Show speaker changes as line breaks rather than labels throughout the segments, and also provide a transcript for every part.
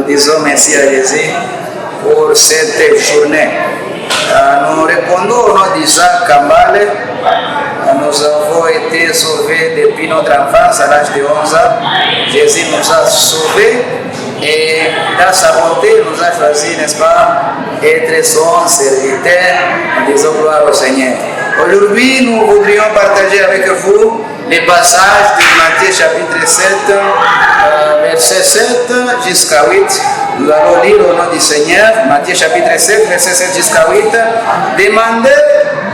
Disons merci à Jésus pour cette journée. Nous répondons au nom d'Isaac Kambale. Nous avons été sauvés depuis notre enfance à l'âge de 11 ans. Jésus nous a sauvés et dans sa bonté nous a choisi, n'est-ce pas, être son serviteur. Disons gloire au Seigneur. Aujourd'hui, nous voudrions partager avec vous les passages de Matthieu chapitre 7, verset 7 jusqu'à 8. Nous allons lire au nom du Seigneur, Matthieu chapitre 7, verset 7 jusqu'à 8. Demandez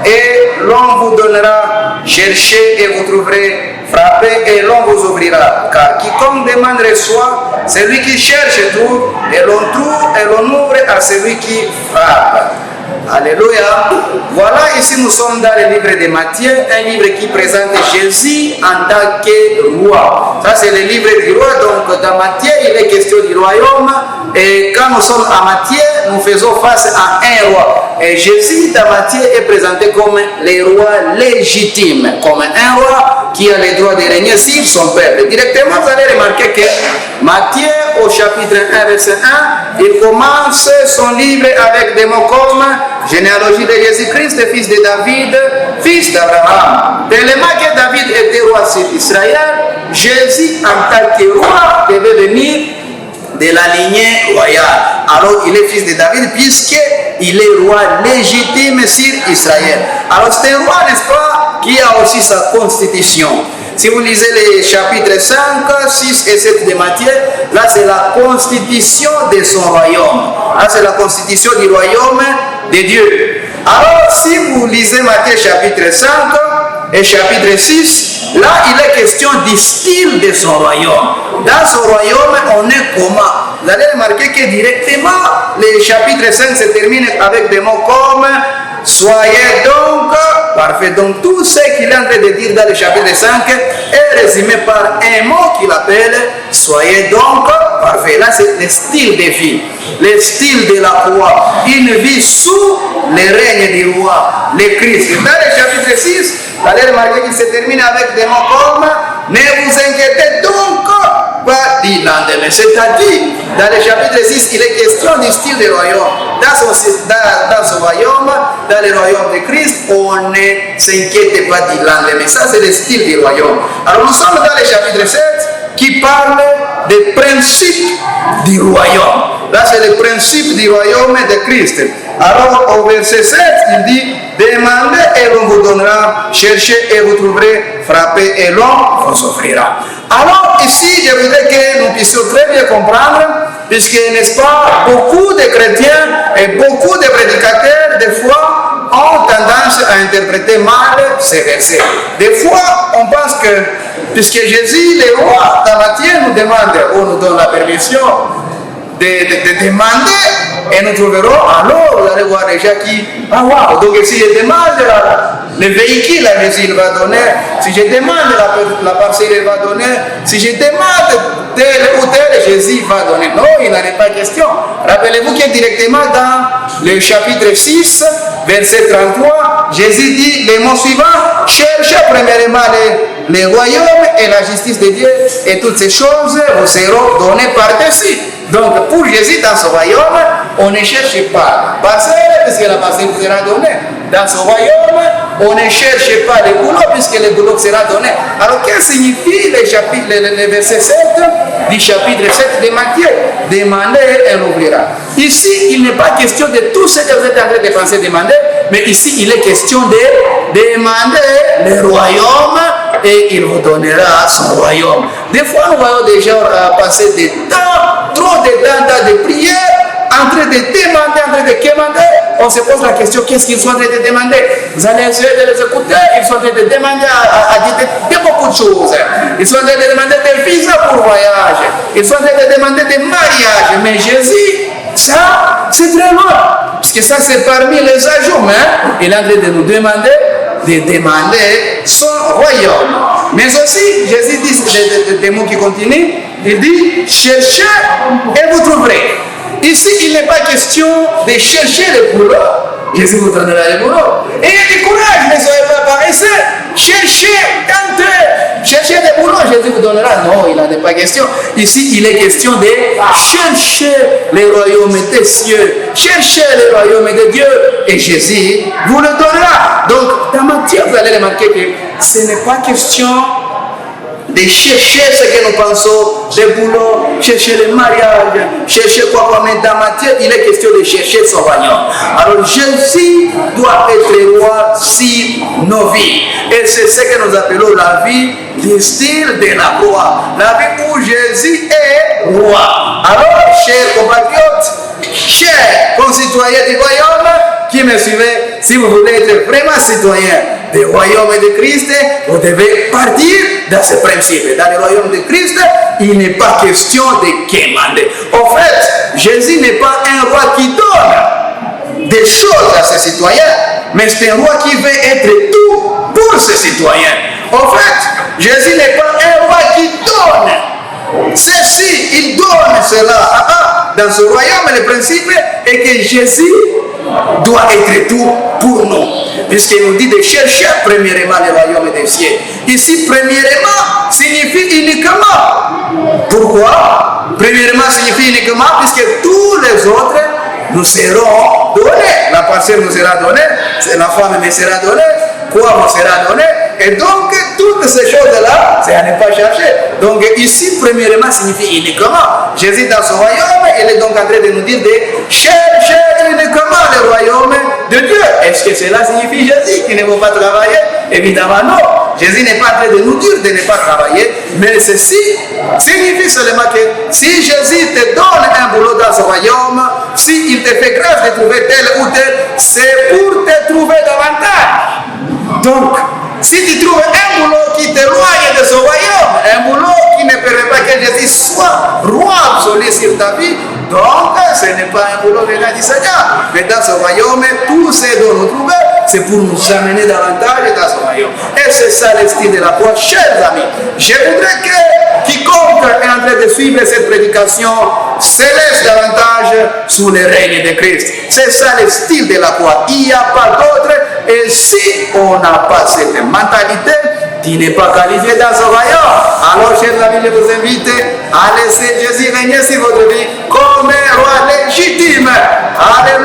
et l'on vous donnera, cherchez et vous trouverez, frappez et l'on vous ouvrira. Car quiconque demande reçoit, celui qui cherche trouve, et l'on trouve et l'on ouvre à celui qui frappe. Alléluia. Voilà, ici nous sommes dans le livre de Matthieu, un livre qui présente Jésus en tant que roi. Ça c'est le livre du roi, donc dans Matthieu il est question du royaume. Et quand nous sommes à Matthieu, nous faisons face à un roi. Et Jésus dans Matthieu est présenté comme le roi légitime, comme un roi qui a le droit de régner sur son peuple. Directement, vous allez remarquer que Matthieu, au chapitre 1, verset 1, il commence son livre avec des mots comme généalogie de Jésus-Christ, fils de David, fils d'Abraham. Tellement que David était roi sur Israël, Jésus, en tant que roi, devait venir de la lignée royale. Alors, il est fils de David, puisqu'il est roi légitime sur Israël. Alors, c'est un roi, n'est-ce pas, qui a aussi sa constitution. Si vous lisez les chapitres 5, 6 et 7 de Matthieu, là c'est la constitution de son royaume. Là c'est la constitution du royaume de Dieu. Alors si vous lisez Matthieu chapitre 5 et chapitre 6, là il est question du style de son royaume. Dans son royaume, on est comment? Vous allez remarquer que directement, les chapitres 5 se terminent avec des mots comme soyez donc parfait. Donc tout ce qu'il est en train de dire dans le chapitre 5 est résumé par un mot qu'il appelle soyez donc parfait. Là c'est le style de vie, le style de la roi, une vie sous le règne du roi, le Christ. Dans le chapitre 6, vous allez remarquer qu'il se termine avec des mots comme ne vous inquiétez donc pas du lendemain. C'est-à-dire, dans le chapitre 6, il est question du style du royaume. Dans ce royaume, dans le royaume de Christ, on ne s'inquiète pas du lendemain. Ça, c'est le style du royaume. Alors, nous sommes dans le chapitre 7 qui parle des principes du royaume. Là, c'est le principe du royaume de Christ. Alors, au verset 7, il dit demandez et l'on vous donnera, cherchez et vous trouverez, frappez et l'on vous offrira. Alors, ici, je voudrais que nous puissions très bien comprendre, puisque, n'est-ce pas, beaucoup de chrétiens et beaucoup de prédicateurs, des fois, ont tendance à interpréter mal ces versets. Des fois, on pense que, puisque Jésus, le roi, dans Matthieu, nous demande, ou nous donne la permission de demander, et nous trouverons, alors vous allez voir déjà qui, ah wow, donc si je demande le véhicule, Jésus il va donner, si je demande la parcelle, il va donner, si je demande tel ou tel, Jésus va donner. Non, il n'en est pas question. Rappelez-vous que directement dans le chapitre 6, verset 33, Jésus dit les mots suivants, cherchez premièrement les royaumes et la justice de Dieu, et toutes ces choses vous seront données par-dessus. Donc pour Jésus, dans ce royaume, on ne cherche pas parcelle, puisque la parcelle vous sera donnée. Dans ce royaume, on ne cherche pas le boulot, puisque le boulot sera donné. Alors, qu'est-ce que signifie le verset 7 du chapitre 7 de Matthieu? Demandez et on ouvrira. Ici, il n'est pas question de tout ce que vous êtes en train de penser demander, mais ici, il est question de demander le royaume et il vous donnera son royaume. Des fois, nous voyons des gens passer des temps, trop de temps de prière, en train de demander, en train de quémander. On se pose la question, qu'est-ce qu'ils sont en train de demander? Vous allez essayer de les écouter, ils sont en train de demander à dire de beaucoup de choses. Ils sont en train de demander des visas pour voyage. Ils sont en train de demander des mariages. Mais Jésus, ça, c'est très loin. Parce que ça, c'est parmi les âges humains. Il est en train de nous demander son royaume. Mais aussi, Jésus dit des mots qui continuent. Il dit, cherchez et vous trouverez. Ici, il n'est pas question de chercher le boulot. Jésus vous donnera le boulot. Ayez du courage, ne soyez pas paresseux. Cherchez, tentez, cherchez des boulots, Jésus vous donnera. Non, il n'en est pas question. Ici, il est question de chercher le royaume des cieux. Cherchez le royaume de Dieu. Et Jésus vous le donnera. Donc, dans Matthieu, vous allez remarquer que ce n'est pas question de chercher ce que nous pensons, des boulots, chercher le mariage, chercher quoi, mais dans Matthieu, il est question de chercher son royaume. Alors Jésus doit être roi sur nos vies. Et c'est ce que nous appelons la vie du style de la roi. La vie où Jésus est roi. Alors, chers compatriotes, chers concitoyens du royaume, qui me suivez, si vous voulez être vraiment citoyen du royaume de Christ, vous devez partir dans ce principe. Dans le royaume de Christ, il n'est pas question de quémander. En fait, Jésus n'est pas un roi qui donne des choses à ses citoyens, mais c'est un roi qui veut être tout pour ses citoyens. En fait, Jésus n'est pas un roi qui donne ceci, il donne cela. Dans ce royaume, le principe est que Jésus doit être tout pour nous. Puisqu'il nous dit de chercher premièrement le royaume des cieux. Ici, premièrement, signifie uniquement. Pourquoi? Premièrement signifie uniquement puisque tous les autres nous seront donnés. La parcelle nous sera donnée, la femme me sera donnée, quoi vous sera donné. Et donc, toutes ces choses-là, c'est à ne pas chercher. Donc, ici, premièrement, signifie uniquement. Jésus dans son royaume, il est donc en train de nous dire de chercher uniquement le royaume de Dieu. Est-ce que cela signifie Jésus qui ne veut pas travailler? Évidemment, non. Jésus n'est pas en train de nous dire de ne pas travailler, mais ceci signifie seulement que si Jésus te donne un boulot dans son royaume, s'il te fait grâce de trouver tel ou tel, c'est pour te trouver davantage. Donc, si tu trouves un boulot qui t'éloigne de ce royaume, un boulot qui ne permet pas que Jésus soit roi absolu sur ta vie, donc ce n'est pas un boulot venant du Seigneur. Mais dans ce royaume, tout ce dont nous trouvons, c'est pour nous amener davantage dans ce royaume. Et c'est ça le style de la foi, chers amis. Je voudrais que quiconque est en train de suivre cette prédication se laisse davantage sous le règne de Christ. C'est ça le style de la foi. Il n'y a pas d'autre. Et si on n'a pas cette mentalité, tu n'es pas qualifié dans ce royaume. Alors, chers amis, je vous invite à laisser Jésus régner sur votre vie comme un roi légitime. Alléluia.